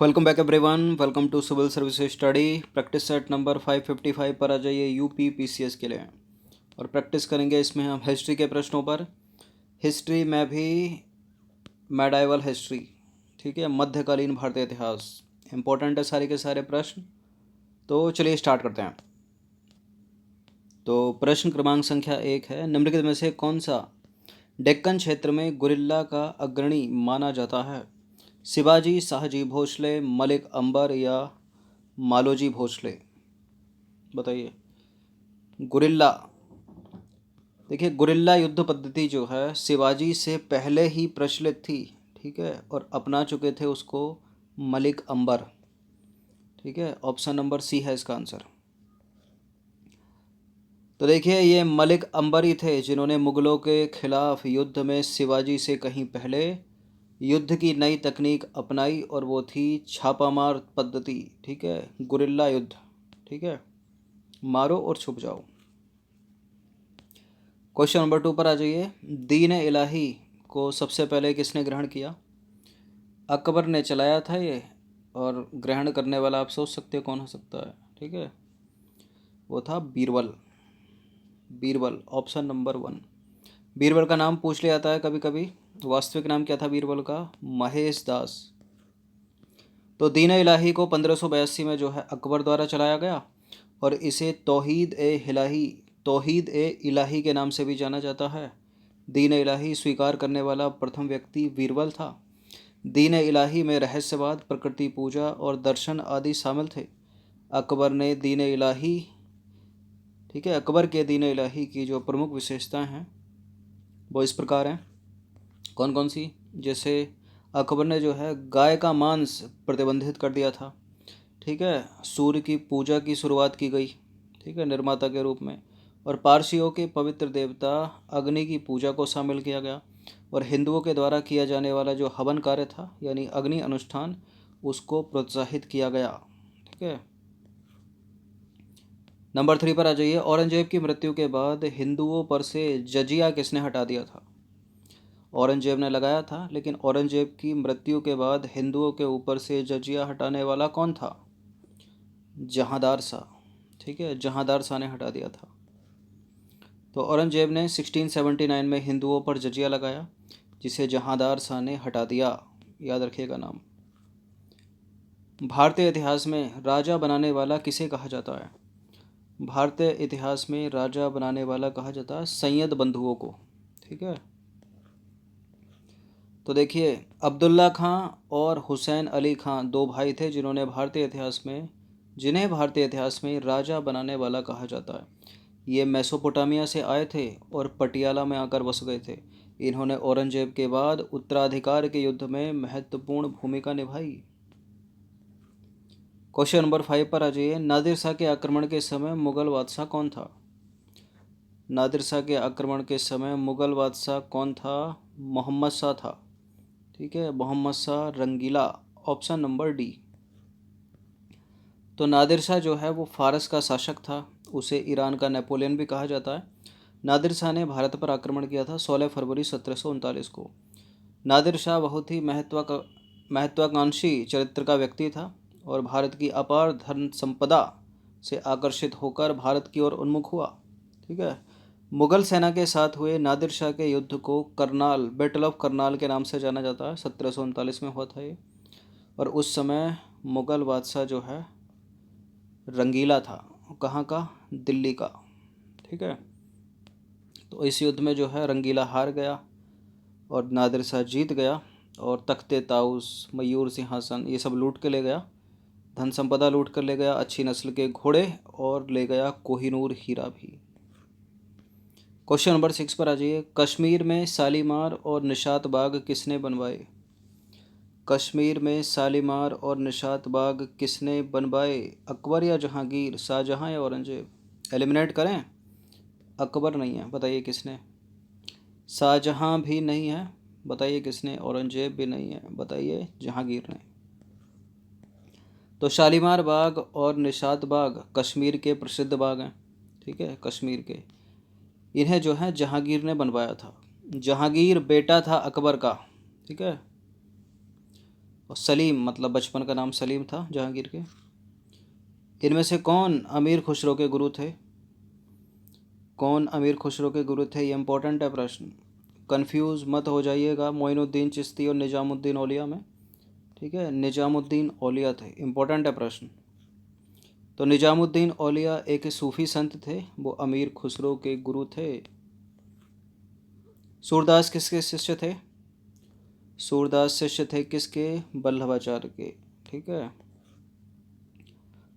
Welcome back everyone. Welcome to civil service study. Practice set number 555 पर आ जाइए UP PCS के लिए। और प्रैक्टिस करेंगे इसमें हम हिस्ट्री के प्रश्नों पर। हिस्ट्री में भी मेडाइवल हिस्ट्री, ठीक है, मध्यकालीन भारतीय इतिहास इंपॉर्टेंट है सारे के सारे प्रश्न। तो चलिए स्टार्ट करते हैं। तो प्रश्न क्रमांक संख्या 1 है, निम्नलिखित में से कौन सा डेक्कन क्षेत्र में गुरिल्ला का अग्रणी माना जाता है? शिवाजी, शाहजी भोसले, मलिक अंबर या मालोजी भोसले? बताइए। गुरिल्ला, देखिए गुरिल्ला युद्ध पद्धति जो है शिवाजी से पहले ही प्रचलित थी, ठीक है, और अपना चुके थे उसको मलिक अंबर, ठीक है। ऑप्शन नंबर सी है इसका आंसर। तो देखिए ये मलिक अंबर ही थे जिन्होंने मुगलों के खिलाफ युद्ध में शिवाजी से कहीं पहले युद्ध की नई तकनीक अपनाई, और वो थी छापामार पद्धति, ठीक है, गुरिल्ला युद्ध, ठीक है, मारो और छुप जाओ। क्वेश्चन नंबर 2 पर आ जाइए। दीन इलाही को सबसे पहले किसने ग्रहण किया? अकबर ने चलाया था ये, और ग्रहण करने वाला आप सोच सकते हो कौन हो सकता है, ठीक है, वो था बीरबल। Birbal option number 1। बीरबल का नाम पूछ लिया जाता है कभी कभी। वास्तविक नाम क्या था बीरबल का? महेश दास। तो दीन इलाही को 1582 में जो है अकबर द्वारा चलाया गया, और इसे तौहीद ए इलाही के नाम से भी जाना जाता है। दीन इलाही स्वीकार करने वाला प्रथम व्यक्ति बीरबल था। दीन इलाही में रहस्यवाद, प्रकृति पूजा और दर्शन आदि शामिल थे। अकबर ने दीन इलाही, ठीक है, अकबर के दीन इलाही की जो प्रमुख विशेषताएं हैं वो इस प्रकार हैं। कौन कौन सी? जैसे अकबर ने जो है गाय का मांस प्रतिबंधित कर दिया था, ठीक है। सूर्य की पूजा की शुरुआत की गई, ठीक है, निर्माता के रूप में। और पारसियों के पवित्र देवता अग्नि की पूजा को शामिल किया गया। और हिंदुओं के द्वारा किया जाने वाला जो हवन कार्य था यानी अग्नि अनुष्ठान, उसको प्रोत्साहित किया गया, ठीक है। नंबर 3 पर आ जाइए। औरंगजेब की मृत्यु के बाद हिंदुओं पर से जजिया किसने हटा दिया था? औरंगजेब ने लगाया था, लेकिन औरंगजेब की मृत्यु के बाद हिंदुओं के ऊपर से जजिया हटाने वाला कौन था? जहांदार शाह, ठीक है, जहांदार शाह ने हटा दिया था। तो औरंगजेब ने 1679 में हिंदुओं पर जजिया लगाया, जिसे जहांदार शाह ने हटा दिया। याद रखिएगा नाम। भारतीय इतिहास में राजा बनाने वाला किसे कहा जाता है? भारतीय इतिहास में राजा बनाने वाला कहा जाता है सैयद बंधुओं को, ठीक है। तो देखिए अब्दुल्ला खां और हुसैन अली खां दो भाई थे जिन्हें भारतीय इतिहास में राजा बनाने वाला कहा जाता है। ये मेसोपोटामिया से आए थे और पटियाला में आकर बस गए थे। इन्होंने औरंगजेब के बाद उत्तराधिकार के युद्ध में महत्वपूर्ण भूमिका निभाई। क्वेश्चन नंबर 5 पर आ जाइए। नादिर शाह के आक्रमण के समय मुगल बादशाह कौन था? नादिर शाह के आक्रमण के समय मुगल बादशाह कौन था? मोहम्मद शाह था, ठीक है, Mohammad Shah Rangila. Option number D. तो नादिर शाह जो है वो फारस का शासक था, उसे ईरान का नेपोलियन भी कहा जाता है। नादिर शाह ने भारत पर आक्रमण किया था 16 फरवरी 1739 को। नादिर शाह बहुत ही महत्वाकांक्षी चरित्र का व्यक्ति था, और भारत की अपार धन संपदा से आकर्षित होकर भारत की ओर उन्मुख हुआ, ठीक है। मुगल सेना के साथ हुए नादिर शाह के युद्ध को करनाल, बैटल ऑफ करनाल के नाम से जाना जाता है। 1739 में हुआ था ये। और उस समय मुगल बादशाह जो है रंगीला था। कहाँ का? दिल्ली का, ठीक है। तो इस युद्ध में जो है रंगीला हार गया और नादिर शाह जीत गया, और तख्ते ताउस, मयूर सिंहासन ये सब लूट के ले गया। धन संपदा लूट कर ले गया, अच्छी नस्ल के घोड़े, और ले गया कोहिनूर हीरा भी। क्वेश्चन नंबर 6 पर आ जाइए। कश्मीर में शालीमार और निशात बाग किसने बनवाए? कश्मीर में शालीमार और निशात बाग किसने बनवाए? अकबर या जहांगीर? शाहजहां या औरंगजेब? एलिमिनेट करें। अकबर नहीं है, बताइए किसने? शाहजहां भी नहीं है, बताइए किसने? औरंगजेब भी नहीं है, बताइए जहांगीर ने। तो शालीमार बाग और निशात बाग कश्मीर के प्रसिद्ध बाग हैं, ठीक है, कश्मीर के। इन्हें जो है जहांगीर ने बनवाया था। जहांगीर बेटा था अकबर का, ठीक है। और सलीम मतलब बचपन का नाम सलीम था जहांगीर के। इनमें से कौन अमीर खुसरो के गुरु थे? कौन अमीर खुसरो के गुरु थे, ये इंपॉर्टेंट है प्रश्न। कंफ्यूज मत हो जाइएगा मोइनुद्दीन चिश्ती और निजामुद्दीन औलिया में। ठीक है, निजामुद्दीन औलिया थे, इंपॉर्टेंट है प्रश्न। तो निजामुद्दीन औलिया एक सूफी संत थे, वो अमीर खुसरो के गुरु थे। सूरदास किसके शिष्य थे? सूरदास शिष्य थे किसके? वल्लभाचार्य के। ठीक है,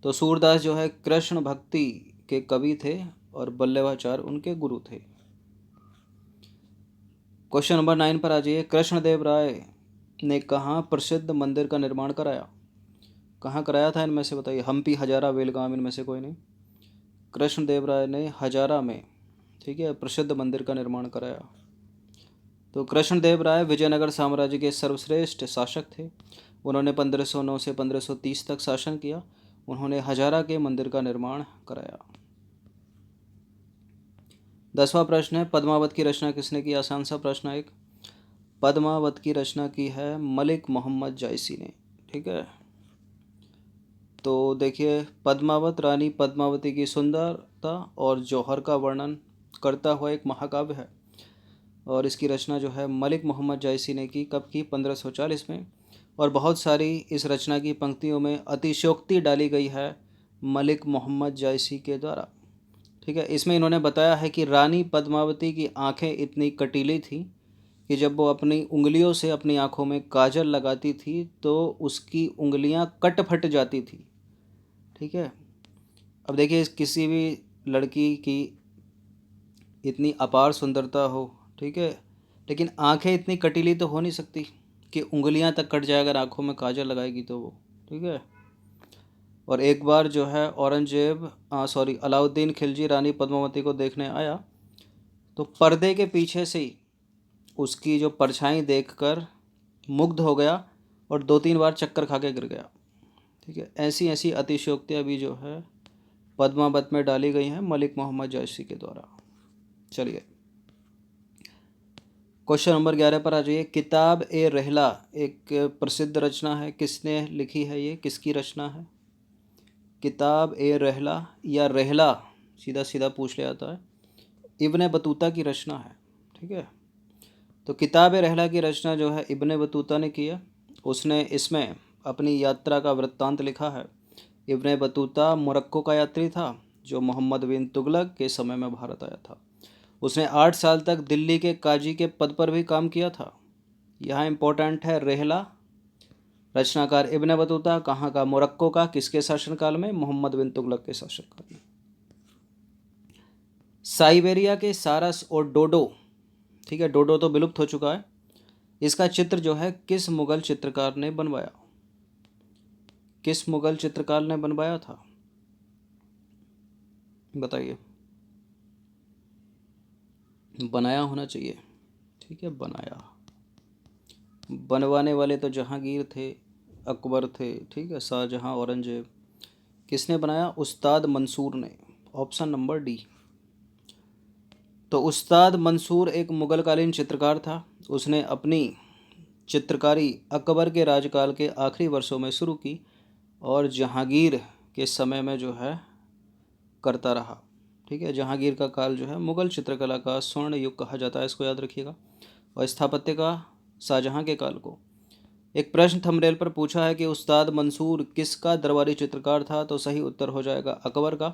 तो सूरदास जो है कृष्ण भक्ति के कवि थे और वल्लभाचार्य उनके गुरु थे। क्वेश्चन नंबर 9 पर आ जाइए। कृष्णदेव राय ने कहाँ प्रसिद्ध मंदिर का निर्माण कराया? कहाँ कराया था इनमें से बताइए? हम्पी, हजारा, बेलगाम, इनमें से कोई नहीं। कृष्णदेव राय ने हजारा में, ठीक है, प्रसिद्ध मंदिर का निर्माण कराया। तो कृष्णदेव राय विजयनगर साम्राज्य के सर्वश्रेष्ठ शासक थे। उन्होंने 1509 से 1530 तक शासन किया। उन्होंने हजारा के मंदिर का निर्माण कराया। 10वां प्रश्न है, पद्मावत की रचना किसने की? आसान सा प्रश्न है एक। पद्मावत की रचना की है मलिक मोहम्मद जायसी ने। ठीक है, तो देखिए, पद्मावत रानी पद्मावती की सुंदरता और जौहर का वर्णन करता हुआ एक महाकाव्य है और इसकी रचना जो है मलिक मोहम्मद जायसी ने की। कब की? 1540 में। और बहुत सारी इस रचना की पंक्तियों में अतिशयोक्ति डाली गई है मलिक मोहम्मद जायसी के द्वारा। ठीक है, इसमें इन्होंने बताया है कि रानी पद्मावती की आंखें इतनी कटीली थी कि जब वो अपनी उंगलियों से अपनी आंखों में काजल लगाती थी तो उसकी उंगलियां कट फट जाती थी। ठीक है, अब देखिए, किसी भी लड़की की इतनी अपार सुंदरता हो, ठीक है, लेकिन आंखें इतनी कटीली तो हो नहीं सकती कि उंगलियां तक कट जाए अगर आंखों में काजल लगाएगी तो वो। ठीक है, और एक बार जो है औरंगजेब अलाउद्दीन खिलजी रानी पद्मावती को देखने आया तो पर्दे के पीछे से ही उसकी जो परछाई देखकर मुग्ध हो गया और 2-3 बार चक्कर खा के गिर गया। ठीक है, ऐसी ऐसी अतिशयोक्तियाँ भी जो है पद्मावत में डाली गई हैं मलिक मोहम्मद जायसी के द्वारा। चलिए, क्वेश्चन नंबर 11 पर आ जाइए। किताब ए रहला एक प्रसिद्ध रचना है, किसने लिखी है? ये किसकी रचना है? किताब ए रहला या रहला, सीधा सीधा पूछ लिया जाता है, इब्ने बतूता की रचना है। ठीक है, तो किताब ए रहला की रचना जो है इब्ने बतूता ने की है। उसने इसमें अपनी यात्रा का वृत्तांत लिखा है। इब्ने बतूता मोरक्को का यात्री था जो मोहम्मद बिन तुगलक के समय में भारत आया था। उसने 8 साल तक दिल्ली के काजी के पद पर भी काम किया था। यहाँ इम्पोर्टेंट है रहला, रचनाकार इब्ने बतूता, कहाँ का? मोरक्को का। किसके शासनकाल में? मोहम्मद बिन तुगलक के शासनकाल में। साइबेरिया के सारस और डोडो, ठीक है, डोडो तो विलुप्त हो चुका है, इसका चित्र जो है किस मुगल चित्रकार ने बनवाया? किस मुगल चित्रकार ने बनवाया था, बताइए? बनाया होना चाहिए। ठीक है, बनाया। बनवाने वाले तो जहांगीर थे, अकबर थे, ठीक है, शाहजहां, औरंगजेब। किसने बनाया? उस्ताद मंसूर ने। Option number D. तो उस्ताद मंसूर एक मुगलकालीन चित्रकार था। उसने अपनी चित्रकारी अकबर के राजकाल के आखिरी वर्षों में शुरू की और जहांगीर के समय में जो है करता रहा। ठीक है, जहांगीर का काल जो है मुगल चित्रकला का स्वर्ण युग कहा जाता है, इसको याद रखिएगा। और स्थापत्य का शाहजहां के काल को। एक प्रश्न थंबनेल पर पूछा है कि उस्ताद मंसूर किसका दरबारी चित्रकार था, तो सही उत्तर हो जाएगा अकबर का,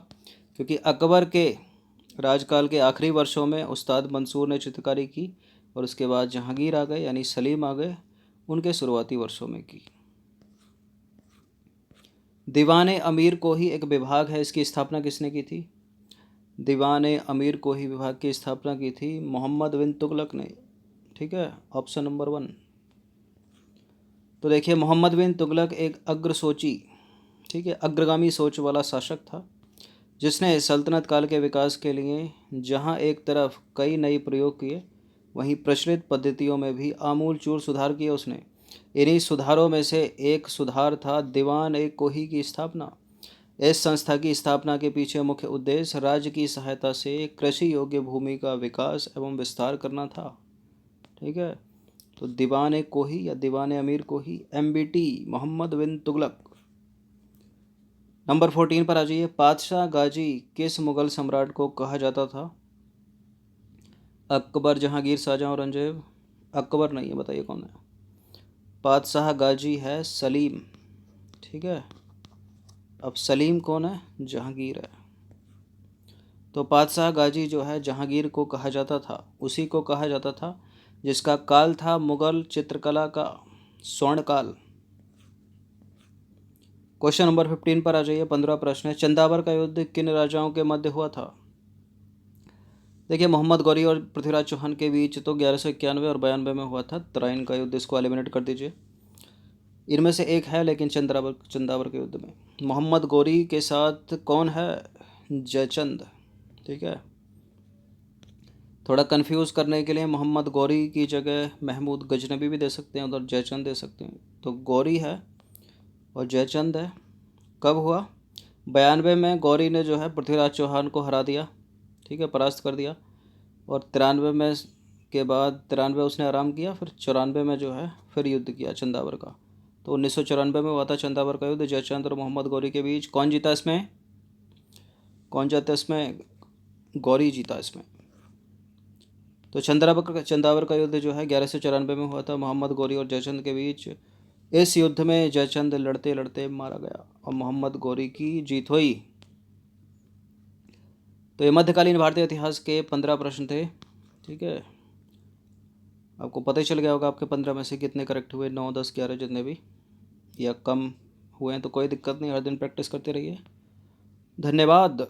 क्योंकि अकबर के राजकाल के आखिरी वर्षों में उस्ताद मंसूर ने चित्रकारी की और उसके बाद जहांगीर आ गए यानी सलीम आ गए, उनके शुरुआती वर्षों में की। दीवाने अमीर को ही एक विभाग है, इसकी स्थापना किसने की थी? दीवाने अमीर को ही विभाग की स्थापना की थी मोहम्मद बिन तुगलक ने। ठीक है, ऑप्शन नंबर 1। तो देखिए, मोहम्मद बिन तुगलक एक अग्रसोची, ठीक है, अग्रगामी सोच वाला शासक था जिसने सल्तनत काल के विकास के लिए जहां एक तरफ कई नए प्रयोग किए, वहीं प्रचलित पद्धतियों में भी आमूल चूर सुधार किए उसने। इन्हीं सुधारों में से एक सुधार था दीवान ए कोही की स्थापना। इस संस्था की स्थापना के पीछे मुख्य उद्देश्य राज्य की सहायता से कृषि योग्य भूमि का विकास एवं विस्तार करना था। ठीक है, तो दीवान कोही या दीवान अमीर कोही, MBT मोहम्मद बिन तुगलक। नंबर 14 पर आ जाइए। पातशाह गाजी किस मुगल सम्राट को कहा जाता था? अकबर, जहांगीर, शाहजहां, औरंगजेब। अकबर नहीं है, बताइए कौन है? पातशाह गाजी है सलीम। ठीक है, अब सलीम कौन है? जहांगीर है। तो पातशाह गाजी जो है जहांगीर को कहा जाता था, उसी को कहा जाता था जिसका काल था मुगल चित्रकला का स्वर्ण काल। क्वेश्चन नंबर 15 पर आ जाइए। 15 प्रश्न है, चंदावर का युद्ध किन राजाओं के मध्य हुआ था? देखिए, मोहम्मद गौरी और पृथ्वीराज चौहान के बीच तो 1191 और 92 में हुआ था तराइन का युद्ध। इसको एलिमिनेट कर दीजिए। इनमें से एक है लेकिन चंदावर के युद्ध में मोहम्मद गौरी के साथ कौन है? जयचंद। ठीक है, थोड़ा कंफ्यूज करने के लिए मोहम्मद गौरी की जगह महमूद गजनबी भी दे सकते हैं, उधर जयचंद दे सकते हैं। तो गौरी है और जयचंद है। कब हुआ? 92 में गौरी ने जो है पृथ्वीराज चौहान को हरा दिया, ठीक है, परास्त कर दिया। और 93 में के बाद 93 उसने आराम किया, फिर 94 में जो है फिर युद्ध किया चंदावर का। तो 1994 में हुआ था चंदावर का युद्ध जयचंद और मोहम्मद गौरी के बीच। कौन जीता इसमें? कौन जीता इसमें? गौरी जीता इसमें। तो चंदावर का युद्ध जो है 1194 में हुआ था मोहम्मद गौरी और जयचंद के बीच। इस युद्ध में जयचंद लड़ते लड़ते मारा गया और मोहम्मद गौरी की जीत हुई। तो ये मध्यकालीन भारतीय इतिहास के 15 प्रश्न थे। ठीक है, आपको पता ही चल गया होगा आपके 15 में से कितने करेक्ट हुए, 9, 10, 11 जितने भी या कम हुए हैं। तो कोई दिक्कत नहीं, हर दिन प्रैक्टिस करते रहिए। धन्यवाद।